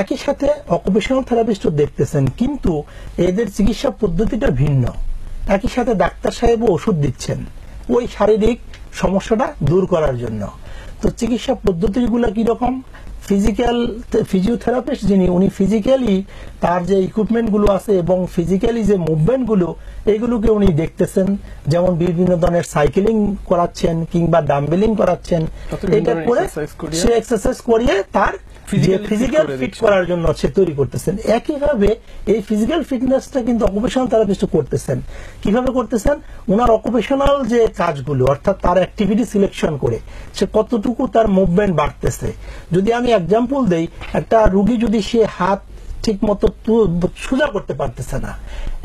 Speaker 2: একই সাথে অকুপেশনাল থেরাপিস্টও দেখতেছেন, কিন্তু এদের চিকিৎসা পদ্ধতিটা ভিন্ন। একই সাথে ডাক্তার সাহেবও ওষুধ দিচ্ছেন ওই শারীরিক সমস্যাটা দূর করার জন্য। তো চিকিৎসা পদ্ধতিগুলো কিরকম, ফিজিওথেরাপিস্ট যিনি, উনি ফিজিক্যালি তার যে ইকুইপমেন্ট গুলো আছে এবং ফিজিক্যালি যে মুভমেন্ট গুলো, এগুলোকে উনি দেখতেছেন। যেমন বিভিন্ন ধরনের সাইকেলিং করাচ্ছেন কিংবা ডাম্বেলিং করাচ্ছেন, এটা করে সে এক্সারসাইজ করিয়ে তার ফিজিক্যাল ফিট করার জন্য সে তৈরি করতেছেন। একইভাবে এই ফিজিক্যাল ফিটনেসটা কিন্তু অকুপেশনাল থেরাপিস্ট করতেছেন। কিভাবে করতেছেন, ওনার অকুপেশনাল যে কাজগুলো, অর্থাৎ তার অ্যাক্টিভিটি সিলেকশন করে সে কতটুকু তার মুভমেন্ট বাড়তেছে। যদি আমি এক্সাম্পল দেই, একটা রোগী যদি সে হাত ঠিক মতো সোজা করতে পারতেছে না,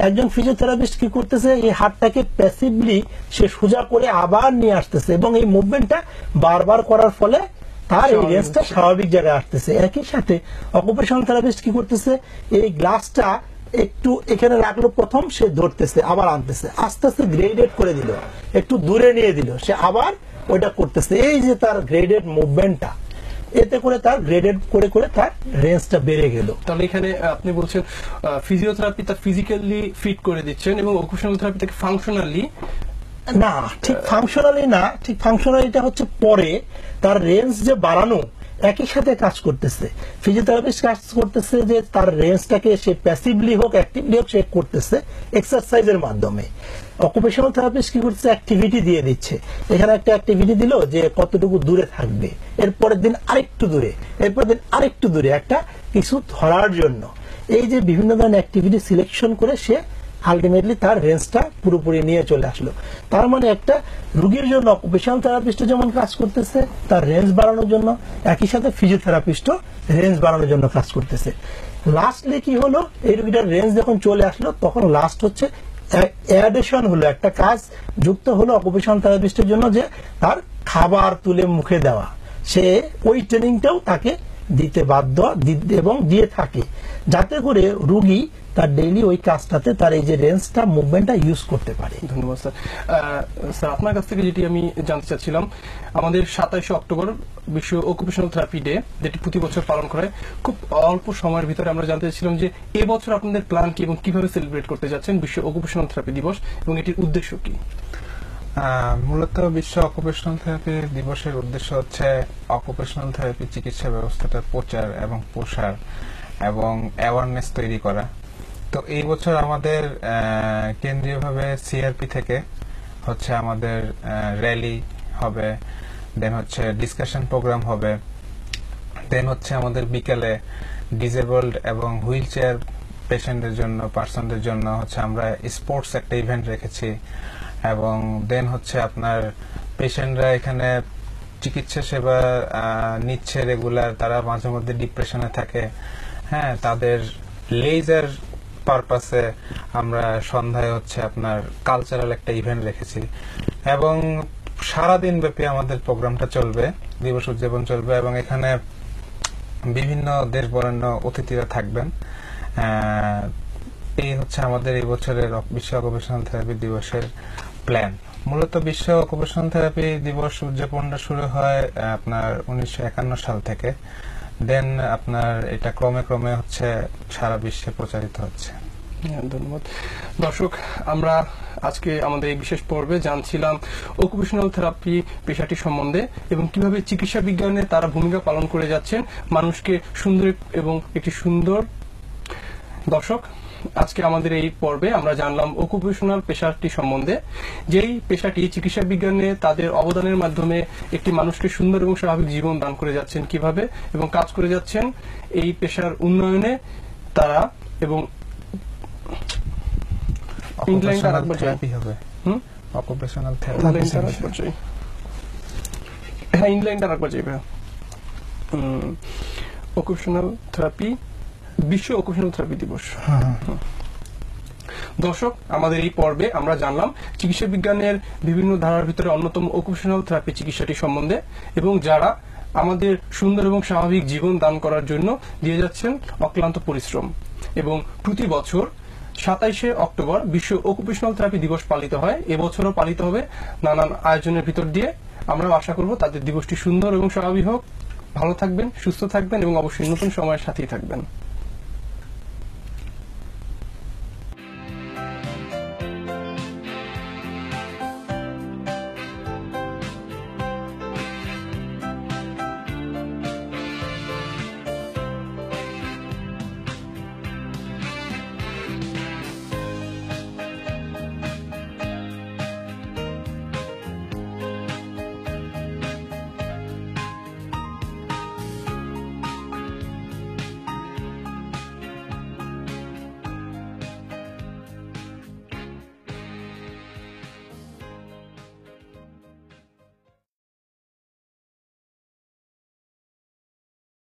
Speaker 2: একজন ফিজিওথেরাপিস্ট কি করতেছে, এই হাতটাকে প্যাসিভলি সে সোজা করে আবার নিয়ে আসতেছে এবং এই মুভমেন্টটা বারবার করার ফলে তার এই রেঞ্জটা স্বাভাবিক জায়গায় আসতেছে। একই সাথে অকুপেশনাল থেরাপিস্ট কি করতেছে, এই গ্লাসটা একটু এখানে রাখলো, প্রথম সে ধরতেছে, আবার আনতেছে, আস্তে আস্তে গ্রেডেড করে দিল, একটু দূরে নিয়ে দিল, সে আবার ওইটা করতেছে। এই যে তার গ্রেডেড মুভমেন্টটা, এতে করে তার গ্রেডেড করে করে তার রেঞ্জটা বেড়ে গেল।
Speaker 1: তাহলে এখানে আপনি বলছেন ফিজিওথেরাপি তার ফিজিক্যালি ফিট করে দিচ্ছেন এবং অকুপেশনাল থেরাপি তাকে ফাংশনালি
Speaker 2: না, ঠিক ফাংশনালি না, ঠিক ফাংশনালিটা হচ্ছে পরে তার রেঞ্জ যে বাড়ানো, একই সাথে কাজ করতেছে। ফিজিওথেরাপিস্ট কাজ করতেছে যে তার রেঞ্জটাকে সে প্যাসিভলি হোক অ্যাক্টিভলি হোক সে করতেছে এক্সারসাইজের মাধ্যমে। অকুপেশনাল থেরাপিস্ট কি করছে, অ্যাক্টিভিটি দিয়ে দিচ্ছে। এখানে একটা অ্যাক্টিভিটি দিল যে কতটুকু দূরে থাকবে, এরপরের দিন আরেকটু দূরে, এরপরের দিন আরেকটু দূরে, একটা কিছু ধরার জন্য। এই যে বিভিন্ন ধরনের অ্যাক্টিভিটি সিলেকশন করে সে আলটিমেটলি তার রেঞ্জটা পুরোপুরি নিয়ে চলে আসলো। তার মানে একটা রোগীর জন্য অকুপেশনাল থেরাপিস্ট যেমন কাজ করতেছে তার রেঞ্জ বাড়ানোর জন্য, একই সাথে ফিজিওথেরাপিস্টও রেঞ্জ বাড়ানোর জন্য কাজ করতেছে। লাস্টলি কি হলো, এই রোগীটার রেঞ্জ যখন চলে আসলো, তখন লাস্ট হচ্ছে অ্যাডিশন হলো, একটা কাজ যুক্ত হলো অকুপেশনাল থেরাপিস্টের জন্য, যে তার খাবার তুলে মুখে দেওয়া, সে ওই ট্রেনিংটাও তাকে দিতে বাধ্য এবং দিয়ে থাকে, যাতে করে রোগী তার ডেইলি ওই কাজটাতে তার এই যে রেঞ্জটা, মুভমেন্টটা ইউজ করতে পারে।
Speaker 1: ধন্যবাদ স্যার। স্যার, আপনার কাছ থেকে যেটি আমি জানতে চাচ্ছিলাম, আমাদের 27 অক্টোবর বিশ্ব অকুপেশনাল থেরাপি ডে, যেটি প্রতি বছর পালন করা হয়, খুব অল্প সময়ের ভিতরে আমরা জানতে চাচ্ছিলাম যে এবছর আপনাদের প্ল্যান কি এবং কিভাবে সেলিব্রেট করতে যাচ্ছেন বিশ্ব অকুপেশনাল থেরাপি দিবস এবং এটির উদ্দেশ্য কি?
Speaker 3: মূলত বিশ্ব অকুপেশনাল থেরাপি দিবসের উদ্দেশ্য হচ্ছে অকুপেশনাল থেরাপি চিকিৎসা ব্যবস্থাটার প্রচার এবং প্রসার এবং অ্যাওয়ারনেস তৈরি করা। তো এই বছর আমাদের কেন্দ্রীয়ভাবে সিআরপি থেকে হচ্ছে আমাদের র্যালি হবে, দেন হচ্ছে ডিসকাশন প্রোগ্রাম হবে, দেন হচ্ছে আমাদের বিকেলে ডিসেবলড এবং হুইল চেয়ার পেশেন্টদের জন্য, পার্সনদের জন্য হচ্ছে আমরা স্পোর্টস একটা ইভেন্ট রেখেছি, এবং দেন হচ্ছে আপনার পেশেন্টরা এখানে চিকিৎসা সেবা নিচ্ছে রেগুলার, তারা মাঝে মধ্যে ডিপ্রেশনে থাকে, হ্যাঁ, তাদের লেজার পারপাসে আমরা সন্ধ্যায় হচ্ছে আপনার কালচারাল একটা ইভেন্ট রেখেছি, এবং সারাদিন ব্যাপী আমাদের প্রোগ্রামটা চলবে, দিবস উদযাপন চলবে, এবং এখানে বিভিন্ন দেশ বরেণ্য অতিথিরা থাকবেন। এই হচ্ছে আমাদের এই বছরের বিশ্ব অকুপেশনাল থেরাপি দিবসের প্ল্যান। মূলত বিশ্ব অকুপেশনাল থেরাপি দিবস উদযাপনটা শুরু হয় আপনার 1951 সাল থেকে, দেন আপনার এটা ক্রমে ক্রমে হচ্ছে সারা বিশ্বে প্রচারিত হচ্ছে।
Speaker 1: ধন্যবাদ। দর্শক, আমরা আজকে আমাদের এই বিশেষ পর্বে জানছিলাম অকুপেশনাল থেরাপি পেশাটি সম্বন্ধে এবং কিভাবে চিকিৎসা বিজ্ঞানে তারা ভূমিকা পালন করে যাচ্ছেন মানুষকে সুন্দর এবং একটি সুন্দর। দর্শক, আজকে আমাদের এই পর্বে আমরা জানলাম অকুপেশনাল পেশাটি সম্বন্ধে, যেই পেশাটি চিকিৎসা বিজ্ঞানে তাদের অবদানের মাধ্যমে একটি মানুষকে সুন্দর এবং স্বাভাবিক জীবন দান করে যাচ্ছেন কিভাবে এবং কাজ করে যাচ্ছেন এই পেশার উন্নয়নে তারা। এবং
Speaker 3: অকুপেশনাল থেরাপি হবে, অকুপেশনাল থেরাপি,
Speaker 1: হ্যাঁ, ইনলাইনটা রাখবা যাবে। অকুপেশনাল থেরাপি, বিশ্ব অকুপেশনাল থেরাপি দিবস। দর্শক, আমাদের এই পর্বে আমরা জানলাম চিকিৎসা বিজ্ঞানের বিভিন্ন ধারার ভিতরে অন্যতম অকুপেশনাল থেরাপি চিকিৎসাটি সম্বন্ধে, এবং যারা আমাদের সুন্দর এবং স্বাভাবিক জীবন দান করার জন্য দিয়ে যাচ্ছেন অক্লান্ত পরিশ্রম। এবং প্রতি বছর 27 অক্টোবর বিশ্ব অকুপেশনাল থেরাপি দিবস পালিত হয়, এবছরও পালিত হবে নানান আয়োজনের ভিতর দিয়ে। আমরা আশা করব তাদের দিবসটি সুন্দর এবং স্বাভাবিক হোক। ভালো থাকবেন, সুস্থ থাকবেন এবং অবশ্যই নতুন সময়ের সাথেই থাকবেন।